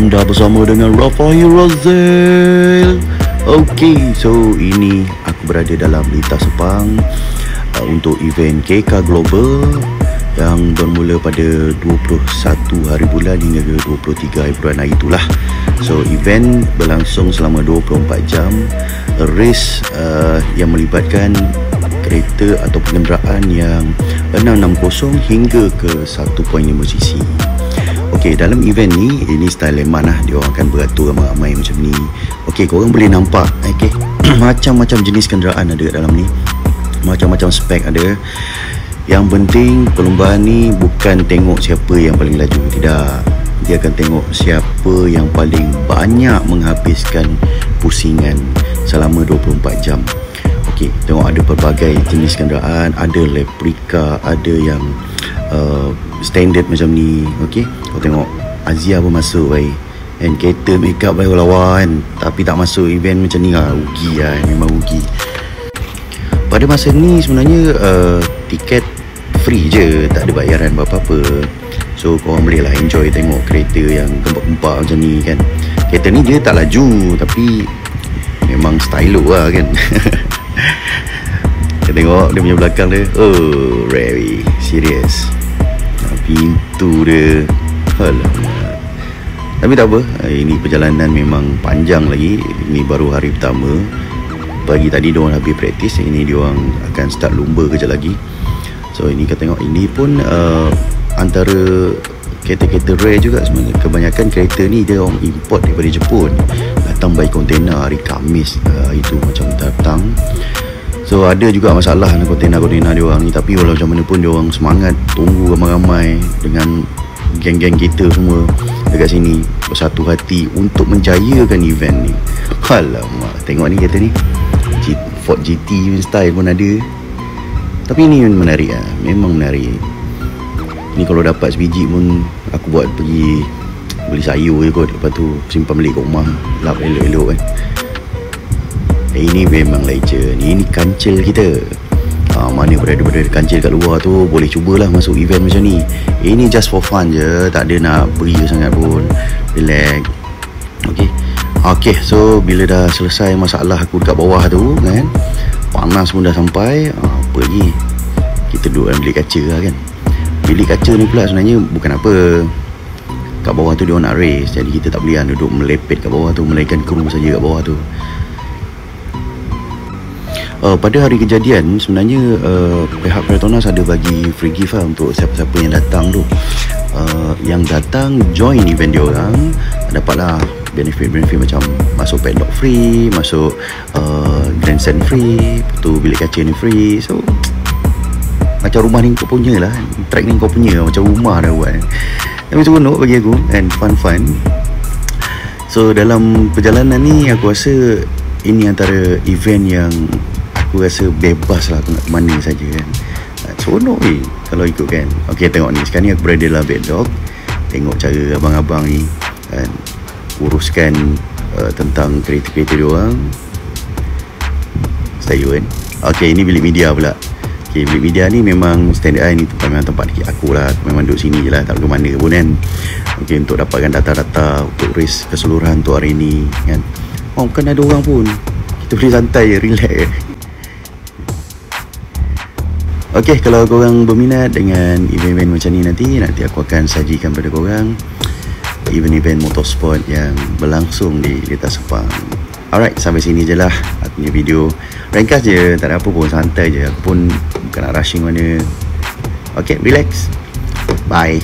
anda bersama dengan Rafael Razel. Okay, so ini aku berada dalam Lintas Sepang untuk event KK Global yang bermula pada 21 hari bulan hingga ke 23 hari bulan itulah. So event berlangsung selama 24 jam. Race yang melibatkan kereta atau kenderaan yang 660 hingga ke 1.5cc. Okey, dalam event ni, ini style Leman lah. Dia orang akan beratur ramai-ramai macam ni. Okey, korang boleh nampak okey, macam-macam jenis kenderaan ada kat dalam ni. Macam-macam spek ada. Yang penting perlombaan ni bukan tengok siapa yang paling laju, tidak. Dia akan tengok siapa yang paling banyak menghabiskan pusingan selama 24 jam. Okey, tengok ada pelbagai jenis kenderaan, ada replika, ada yang standard macam ni. Okey, kau tengok Azia pun masuk baik. And kereta make up baik lawan, tapi tak masuk event macam ni lah. Rugi lah, memang rugi. Pada masa ni sebenarnya tiket free je, tak ada bayaran apa-apa. So korang boleh lah enjoy tengok kereta yang gempak-gempak macam ni kan. Kereta ni dia tak laju, tapi memang stylo lah kan. Kita tengok dia punya belakang dia. Oh, very serious. Pintu dia, alamak. Tapi tak apa, ini perjalanan memang panjang lagi. Ini baru hari pertama. Pagi tadi diorang habis praktis, ini diorang akan start lumba kejap lagi. So ini kita tengok, ini pun antara kereta-kereta rare juga sebenarnya. Kebanyakan kereta ni dia orang import daripada Jepun, datang by kontainer hari Khamis. Itu macam datang. So ada juga masalah dengan kontena-kontena dia orang ni, tapi walau macam mana pun dia orang semangat tunggu ramai-ramai dengan geng-geng kita semua dekat sini, bersatu hati untuk menjayakan event ni. Alamak, tengok ni kereta ni, Ford GT style pun ada. Tapi ni menarik lah, memang menarik. Ni kalau dapat sebiji pun aku buat pergi beli sayur je kot, lepas tu simpan balik kat rumah, lap elok-elok kan. Ini memang legend. Ini kancil kita. Mana berada-berada kancil kat luar tu, boleh cubalah masuk event macam ni. Ini just for fun je, tak ada nak beria sangat pun. Relax. Okay, so bila dah selesai masalah aku kat bawah tu kan, panas pun dah sampai, apa lagi, kita duduk dalam bilik kaca lah kan. Bilik kaca ni pula sebenarnya bukan apa, kat bawah tu dia nak race, jadi kita tak boleh duduk melepet kat bawah tu, melainkan kru saja kat bawah tu. Pada hari kejadian sebenarnya pihak Petronas ada bagi free gift lah untuk siapa-siapa yang datang tu. Yang datang join event dia orang dapatlah benefit-benefit macam masuk paddock free, masuk grandstand free, tu bilik kaca ni free. So macam rumah ni kau punya lah, track ni kau punya, macam rumah dah buat. Tapi seronok bagi aku and fun. So dalam perjalanan ni aku rasa ini antara event yang aku rasa bebas lah, aku nak ke mana saja kan. Seronok kalau ikut kan. Okay, tengok ni, sekarang ni aku berada dalam paddock. Tengok cara abang-abang ni kan, uruskan tentang kereta-kereta dia orang. Saya kan. Okay, ini bilik media pula. Okay, bilik media ni memang standard ni, memang tempat aku lah. Aku memang duduk sini je lah, tak pergi mana pun kan. Okay, untuk dapatkan data-data untuk race keseluruhan untuk hari ni kan. Bukan ada orang pun, kita boleh santai je, relax je. Okay, kalau korang berminat dengan event-event macam ni, nanti aku akan sajikan pada korang event-event motorsport yang berlangsung di Lintas Sepang. Alright, sampai sini je lah aku punya video. Ringkas je, tak ada apa pun, santai je. Aku pun bukan nak rushing mana. Okay, relax. Bye.